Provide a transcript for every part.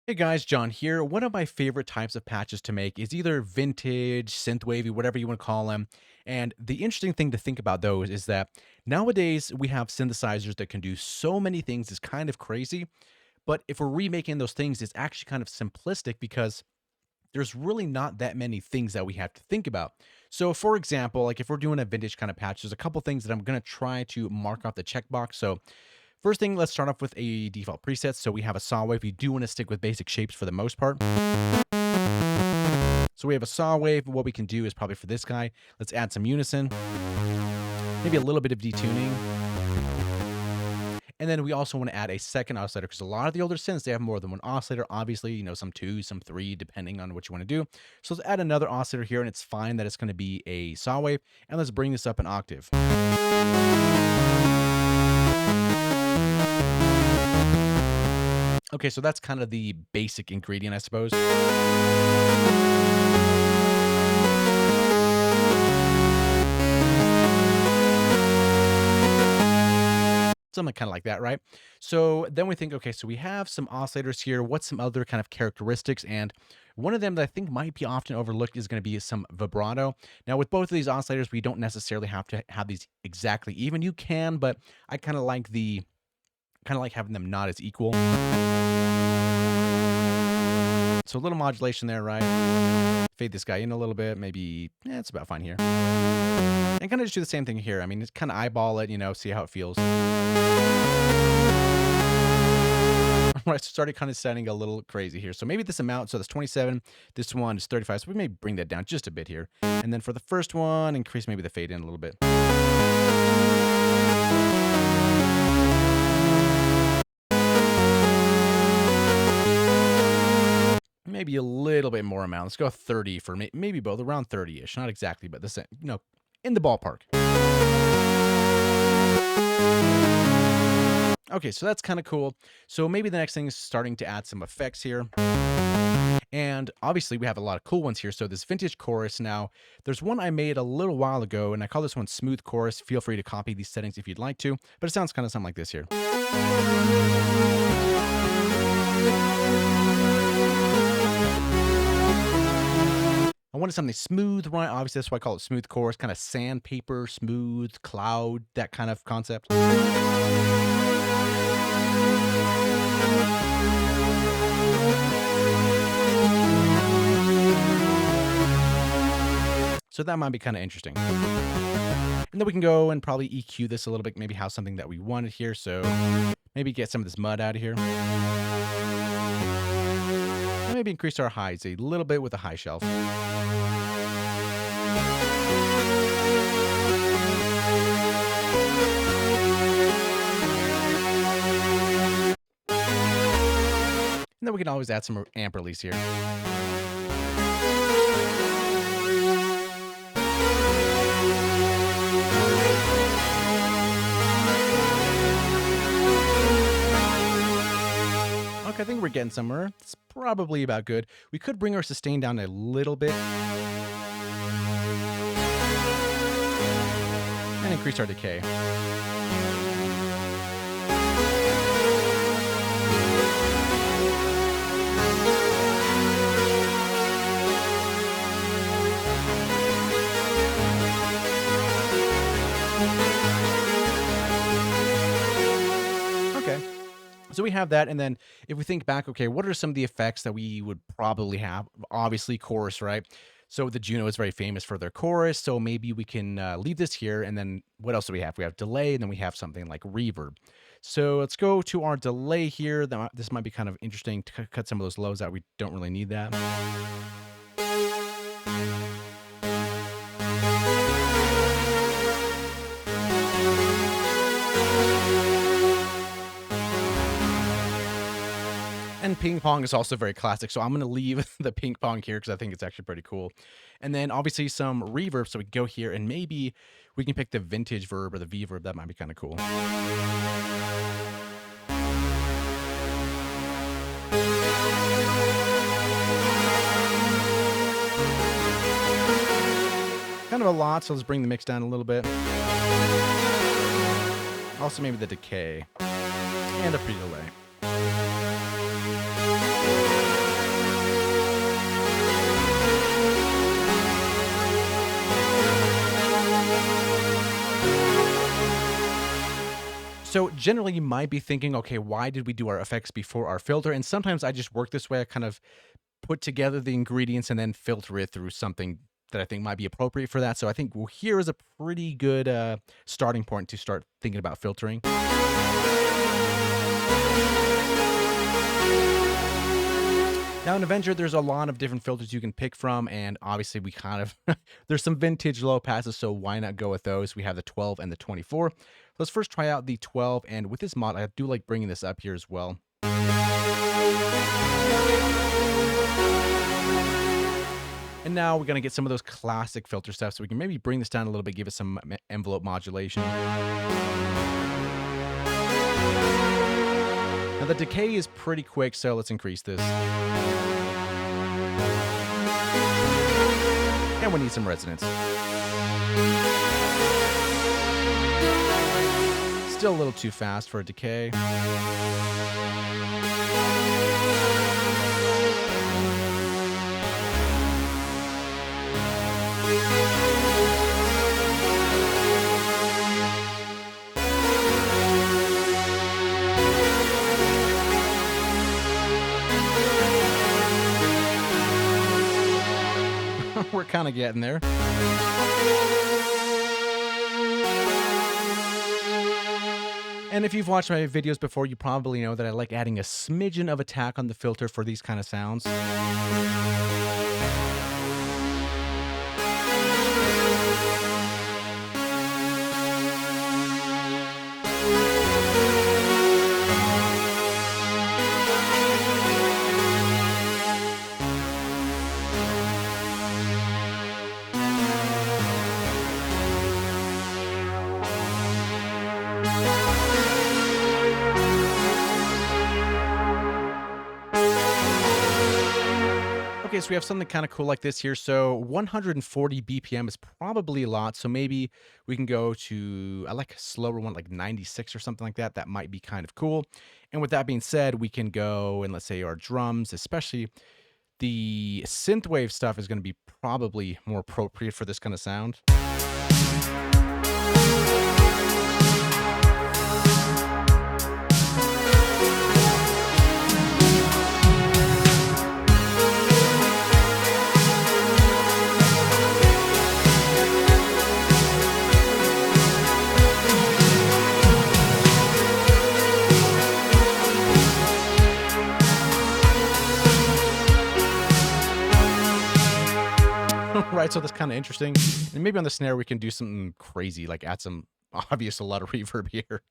Hey guys, John here. One of my favorite types of patches to make is either vintage, synthwavy, whatever you want to call them. And the interesting thing to think about those is that nowadays we have synthesizers that can do so many things. It's kind of crazy. But if we're remaking those things, it's actually kind of simplistic because there's really not that many things that we have to think about. So, for example, like if we're doing a vintage kind of patch, there's a couple things that I'm going to try to mark off the checkbox. So, first thing, let's start off with a default preset. So we have a saw wave. You do want to stick with basic shapes for the most part. So we have a saw wave. What we can do is probably for this guy, let's add some unison, maybe a little bit of detuning. And then we also want to add a second oscillator because a lot of the older synths, they have more than one oscillator. Obviously, some two, some three, depending on what you want to do. So let's add another oscillator here, and it's fine that it's going to be a saw wave. And let's bring this up an octave. Okay, so that's kind of the basic ingredient, I suppose. Something kind of like that, right? So then we think, okay, so we have some oscillators here. What's some other kind of characteristics? And one of them that I think might be often overlooked is going to be some vibrato. Now, with both of these oscillators, we don't necessarily have to have these exactly even. You can, but I kind of like having them not as equal. So a little modulation there, right? Fade this guy in a little bit, maybe, it's about fine here. And kind of just do the same thing here. I mean, it's kind of eyeball it, see how it feels. All right, so started kind of sounding a little crazy here. So maybe this amount, so that's 27, this one is 35, so we may bring that down just a bit here. And then for the first one, increase maybe the fade in a little bit. Maybe a little bit more amount. Let's go 30 for maybe both, around 30-ish. Not exactly, but the same, in the ballpark. Okay, so that's kind of cool. So maybe the next thing is starting to add some effects here. And obviously we have a lot of cool ones here. So this vintage chorus now, there's one I made a little while ago, and I call this one smooth chorus. Feel free to copy these settings if you'd like to, but it sounds kind of something like this here. I wanted something smooth, right? Obviously, that's why I call it smooth chorus, kind of sandpaper, smooth, cloud, that kind of concept. So that might be kind of interesting. And then we can go and probably EQ this a little bit, maybe have something that we wanted here. So maybe get some of this mud out of here. And maybe increase our highs a little bit with a high shelf. And then we can always add some amp release here. Okay, I think we're getting somewhere. It's probably about good. We could bring our sustain down a little bit. And increase our decay. Okay. So we have that, and then if we think back, okay, what are some of the effects that we would probably have? Obviously, chorus, right? So the Juno is very famous for their chorus, so maybe we can leave this here, and then what else do we have? We have delay, and then we have something like reverb. So let's go to our delay here. This might be kind of interesting to cut some of those lows out. We don't really need that. And ping pong is also very classic, so I'm going to leave the ping pong here because I think it's actually pretty cool. And then obviously some reverb, so we can go here and maybe we can pick the vintage verb or the V verb. That might be kind of cool. Kind of a lot, so let's bring the mix down a little bit. Also maybe the decay and a pre-delay. So generally you might be thinking, okay, why did we do our effects before our filter? And sometimes I just work this way. I kind of put together the ingredients and then filter it through something that I think might be appropriate for that. So I think well, here is a pretty good starting point to start thinking about filtering. Now in Avenger, there's a lot of different filters you can pick from, and obviously we kind of, there's some vintage low passes, so why not go with those? We have the 12 and the 24. Let's first try out the 12, and with this mod, I do like bringing this up here as well. And now we're going to get some of those classic filter stuff, so we can maybe bring this down a little bit, give it some envelope modulation. Now the decay is pretty quick, so let's increase this. And we need some resonance. Still a little too fast for a decay. We're kind of getting there. And if you've watched my videos before, you probably know that I like adding a smidgen of attack on the filter for these kind of sounds. Okay, so we have something kind of cool like this here. So 140 BPM is probably a lot. So maybe we can go to, I like a slower one, like 96 or something like that. That might be kind of cool. And with that being said, we can go and let's say our drums, especially the synthwave stuff is going to be probably more appropriate for this kind of sound. Right, so that's kind of interesting. And maybe on the snare we can do something crazy, like add some obvious a lot of reverb here.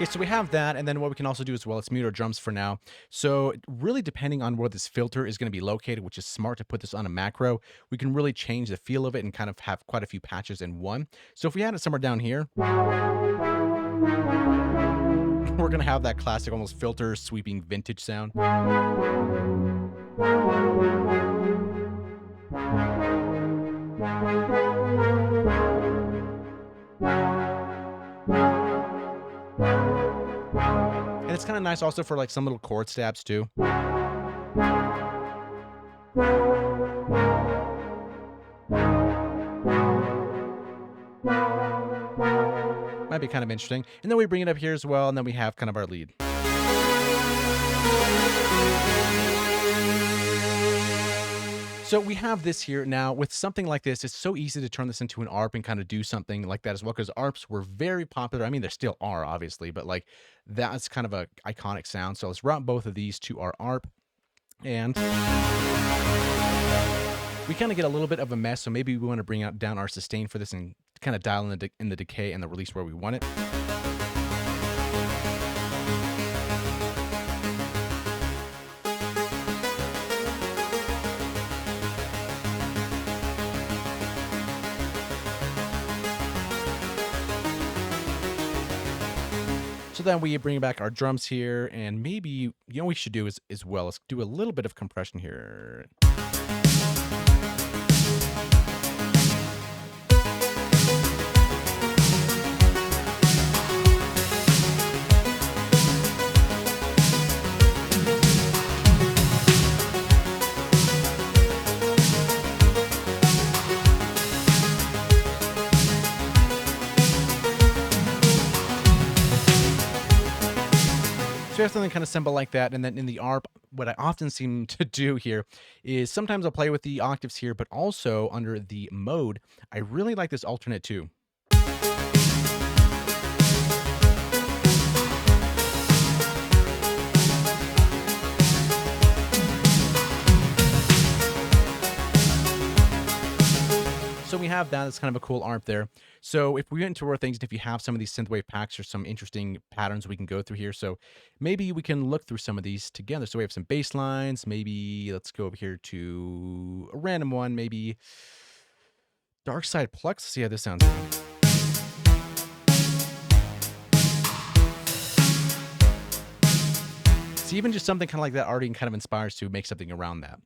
Okay, so we have that, and then what we can also do as well, let's mute our drums for now. So really depending on where this filter is going to be located, which is smart to put this on a macro, we can really change the feel of it and kind of have quite a few patches in one. So if we had it somewhere down here, we're going to have that classic almost filter sweeping vintage sound. And it's kind of nice also for like some little chord stabs too. Might be kind of interesting. And then we bring it up here as well, and then we have kind of our lead. So we have this here. Now, with something like this, it's so easy to turn this into an ARP and kind of do something like that as well, because ARPs were very popular. I mean, they still are, obviously, but like that's kind of a iconic sound. So let's route both of these to our ARP. And we kind of get a little bit of a mess, so maybe we want to bring down our sustain for this and kind of dial in the decay and the release where we want it. So then we bring back our drums here, and maybe, what we should do is as well, let's do a little bit of compression here. So you have something kind of simple like that, and then in the ARP, what I often seem to do here is sometimes I'll play with the octaves here, but also under the mode, I really like this alternate too. So we have that. It's kind of a cool ARP there. So if we get into our things, if you have some of these synthwave packs or some interesting patterns we can go through here. So maybe we can look through some of these together. So we have some bass lines. Maybe let's go over here to a random one. Maybe Dark Side Plucks. See how this sounds. So even just something kind of like that already kind of inspires to make something around that.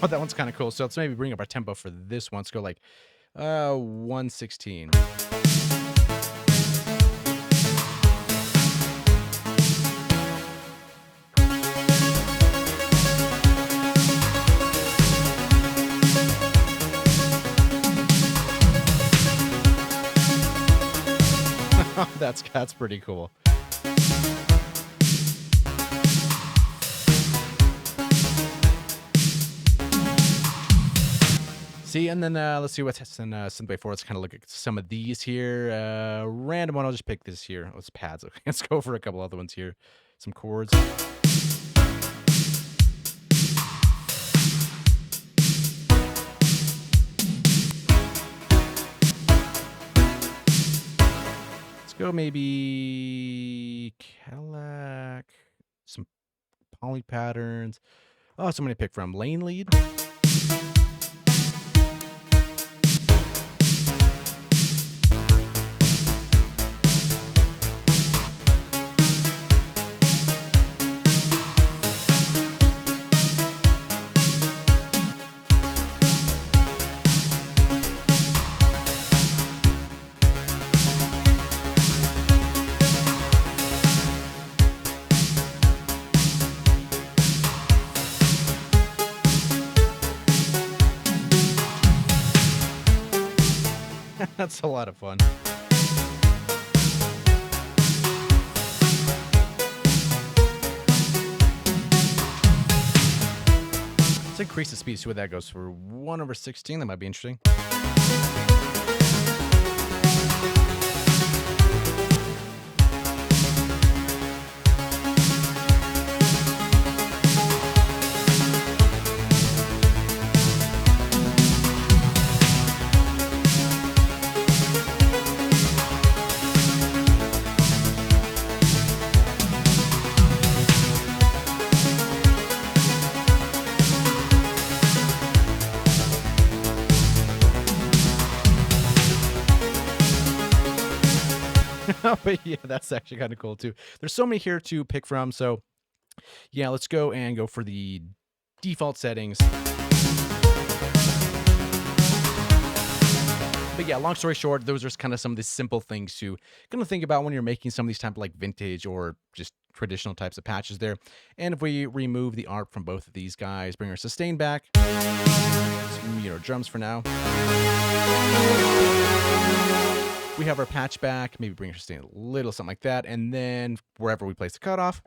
Oh, that one's kind of cool. So let's maybe bring up our tempo for this one. Let's go like 116. That's pretty cool. See, and then let's see what's in Synthwave 4. Let's kind of look at some of these here. Random one, I'll just pick this here. Oh, it's pads. Okay, let's go for a couple other ones here. Some chords. Let's go maybe Cadillac. Some poly patterns. Oh, so many to pick from. Lane lead. That's a lot of fun. Let's increase the speed, see what that goes for. 1/16, that might be interesting. But yeah, that's actually kind of cool too. There's so many here to pick from. So yeah, let's go for the default settings. But yeah, long story short, those are kind of some of the simple things to kind of think about when you're making some of these type of like vintage or just traditional types of patches there. And if we remove the ARP from both of these guys, bring our sustain back, some, drums for now. We have our patch back, maybe bring our sustain a little, something like that, and then wherever we place the cutoff.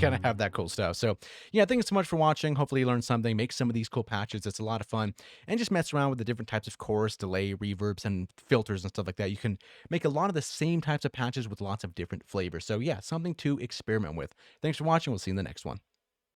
kind of have that cool stuff. So yeah, thanks so much for watching. Hopefully you learned something. Make some of these cool patches. It's a lot of fun. And just mess around with the different types of chorus, delay, reverbs, and filters and stuff like that. You can make a lot of the same types of patches with lots of different flavors. So yeah, something to experiment with. Thanks for watching. We'll see you in the next one.